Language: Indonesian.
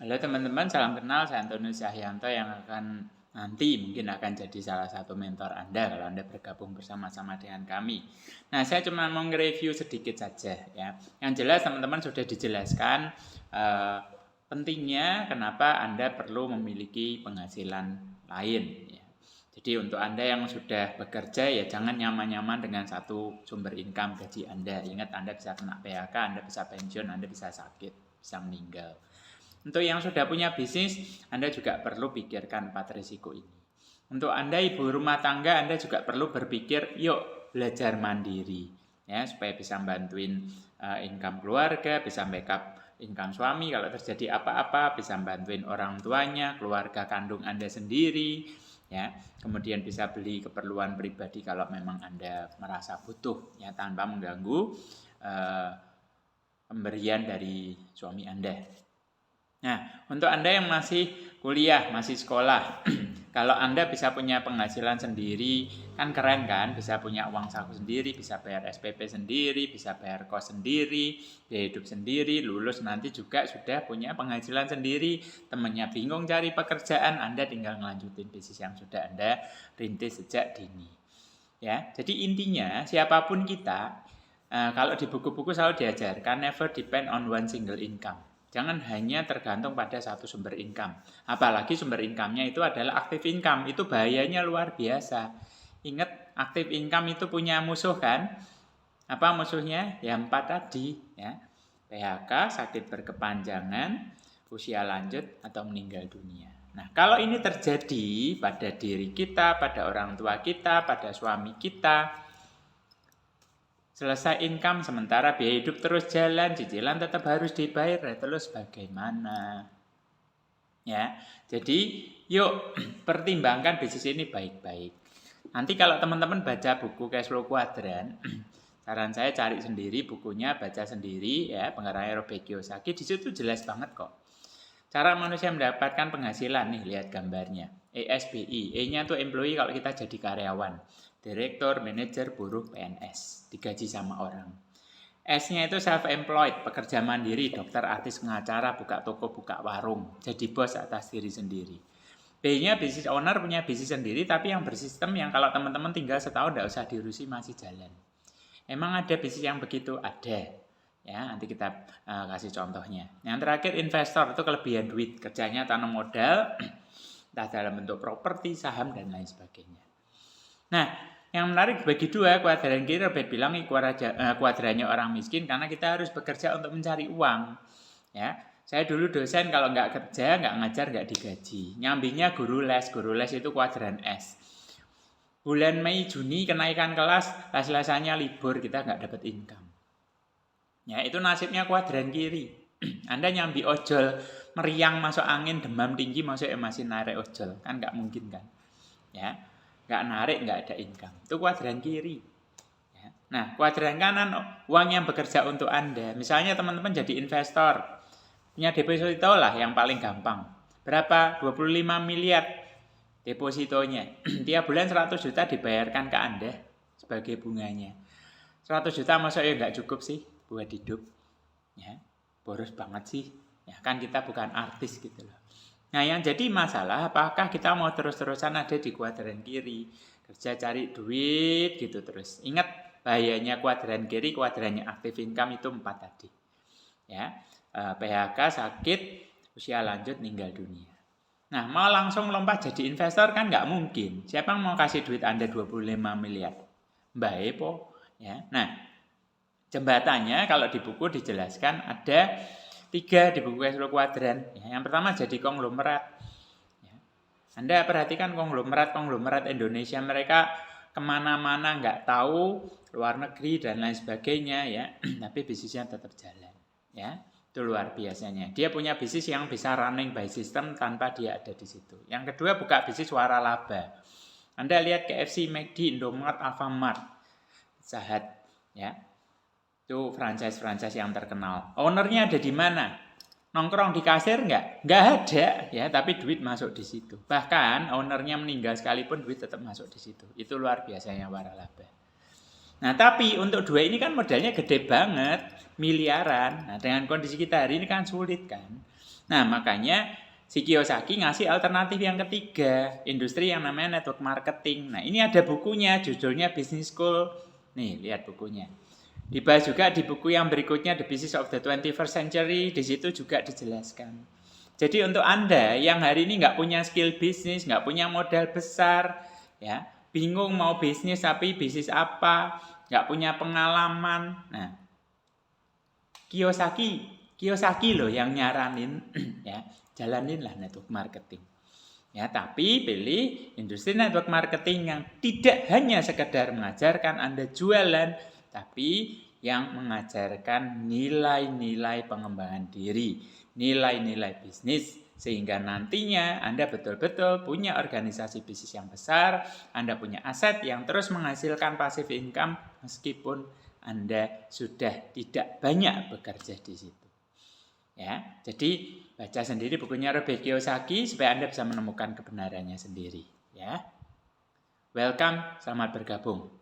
Halo teman-teman, salam kenal. Saya Antonius Cahyanto yang nanti mungkin akan jadi salah satu mentor Anda kalau Anda bergabung bersama-sama dengan kami. Nah, saya cuma mau nge-review sedikit saja ya. Yang jelas teman-teman sudah dijelaskan pentingnya kenapa Anda perlu memiliki penghasilan lain ya. Jadi untuk Anda yang sudah bekerja ya jangan nyaman-nyaman dengan satu sumber income gaji Anda. Ingat Anda bisa kena PHK, Anda bisa pensiun, Anda bisa sakit, bisa meninggal. Untuk yang sudah punya bisnis, Anda juga perlu pikirkan 4 risiko ini. Untuk Anda ibu rumah tangga, Anda juga perlu berpikir, yuk belajar mandiri. Ya, supaya bisa bantuin income keluarga, bisa backup income suami kalau terjadi apa-apa, bisa bantuin orang tuanya, keluarga kandung Anda sendiri, ya. Kemudian bisa beli keperluan pribadi kalau memang Anda merasa butuh, ya, tanpa mengganggu pemberian dari suami Anda. Nah, untuk Anda yang masih kuliah, masih sekolah, kalau Anda bisa punya penghasilan sendiri, kan keren kan? Bisa punya uang saku sendiri, bisa bayar SPP sendiri, bisa bayar kos sendiri, biaya hidup sendiri, lulus nanti juga sudah punya penghasilan sendiri. Temennya bingung cari pekerjaan, Anda tinggal ngelanjutin bisnis yang sudah Anda rintis sejak dini. Ya, jadi intinya siapapun kita, kalau di buku-buku selalu diajarkan never depend on one single income. Jangan hanya tergantung pada satu sumber income. Apalagi sumber income-nya itu adalah active income. Itu bahayanya luar biasa. Ingat, active income itu punya musuh kan? Apa musuhnya? Ya 4 tadi. Ya. PHK, sakit berkepanjangan, usia lanjut, atau meninggal dunia. Nah, kalau ini terjadi pada diri kita, pada orang tua kita, pada suami kita, selesai income sementara biaya hidup terus jalan, cicilan tetap harus dibayar, terus bagaimana? Ya, jadi yuk pertimbangkan bisnis ini baik-baik. Nanti kalau teman-teman baca buku cash flow quadrant, saran saya cari sendiri bukunya, baca sendiri ya, pengarangnya Robert Kiyosaki, di situ jelas banget kok. Cara manusia mendapatkan penghasilan nih, lihat gambarnya. ESBI, E-nya tuh employee kalau kita jadi karyawan. Direktur, manajer, buruh, PNS. Digaji sama orang. S-nya itu self-employed, pekerja mandiri, dokter, artis, pengacara, buka toko, buka warung. Jadi bos atas diri sendiri. B-nya business owner, punya bisnis sendiri, tapi yang bersistem yang kalau teman-teman tinggal setahun tidak usah diurusi masih jalan. Emang ada bisnis yang begitu? Ada. Ya, nanti kita kasih contohnya. Yang terakhir investor, itu kelebihan duit, kerjanya tanam modal, entah dalam bentuk properti, saham, dan lain sebagainya. Nah, yang menarik bagi dua, kuadran kiri Robert bilang kuadrannya orang miskin karena kita harus bekerja untuk mencari uang. Ya, saya dulu dosen kalau nggak kerja, nggak ngajar, nggak digaji. Nyambinya guru les itu kuadran S. Bulan Mei, Juni kenaikan kelas, les-lesannya libur, kita nggak dapat income. Ya, itu nasibnya kuadran kiri. Anda nyambi ojol, meriang masuk angin, demam tinggi, masuk masih narik ojol. Kan nggak mungkin kan. Ya, nggak narik, nggak ada income. Itu kuadran kiri. Ya. Nah, kuadran kanan, uang yang bekerja untuk Anda. Misalnya teman-teman jadi investor, punya deposito lah yang paling gampang. Berapa? 25 miliar depositonya. Tiap bulan 100 juta dibayarkan ke Anda sebagai bunganya. 100 juta masa ya nggak cukup sih buat hidup. Ya, boros banget sih. Ya kan kita bukan artis gitu loh. Nah, yang jadi masalah apakah kita mau terus-terusan ada di kuadran kiri, kerja cari duit gitu terus. Ingat bahayanya kuadran kiri, kuadrannya active income itu 4 tadi. Ya, PHK, sakit, usia lanjut, meninggal dunia. Nah, mau langsung lompat jadi investor kan nggak mungkin. Siapa yang mau kasih duit Anda 25 miliar? Mbak Epo. Ya. Nah, jembatannya kalau di buku dijelaskan ada 3 di buku cash flow quadrant. Ya, yang pertama jadi konglomerat. Ya. Anda perhatikan konglomerat Indonesia, mereka kemana-mana nggak tahu, luar negeri dan lain sebagainya ya, tapi bisnisnya tetap jalan. Ya, itu luar biasanya. Dia punya bisnis yang bisa running by system tanpa dia ada di situ. Yang kedua buka bisnis waralaba. Anda lihat KFC, McD, Indomart, Alfamart, Zahat, ya. Itu franchise yang terkenal. Ownernya ada di mana? Nongkrong di kasir nggak? Nggak ada, ya. Tapi duit masuk di situ. Bahkan ownernya meninggal sekalipun duit tetap masuk di situ. Itu luar biasanya waralaba. Nah, tapi untuk 2 ini kan modalnya gede banget, miliaran. Nah, dengan kondisi kita hari ini kan sulit kan. Nah, makanya si Kiyosaki ngasih alternatif yang ketiga, industri yang namanya network marketing. Nah, ini ada bukunya, judulnya Business School. Nih, lihat bukunya. Dibahas juga di buku yang berikutnya, The Business of the 21st Century, di situ juga dijelaskan. Jadi untuk Anda yang hari ini nggak punya skill bisnis, nggak punya modal besar, ya, bingung mau bisnis tapi bisnis apa, nggak punya pengalaman. Nah, Kiyosaki loh yang nyaranin, ya, jalaninlah network marketing. Ya, tapi pilih industri network marketing yang tidak hanya sekedar mengajarkan Anda jualan, tapi yang mengajarkan nilai-nilai pengembangan diri, nilai-nilai bisnis, sehingga nantinya Anda betul-betul punya organisasi bisnis yang besar, Anda punya aset yang terus menghasilkan passive income meskipun Anda sudah tidak banyak bekerja di situ. Ya, jadi baca sendiri bukunya Robert Kiyosaki supaya Anda bisa menemukan kebenarannya sendiri. Ya, welcome, selamat bergabung.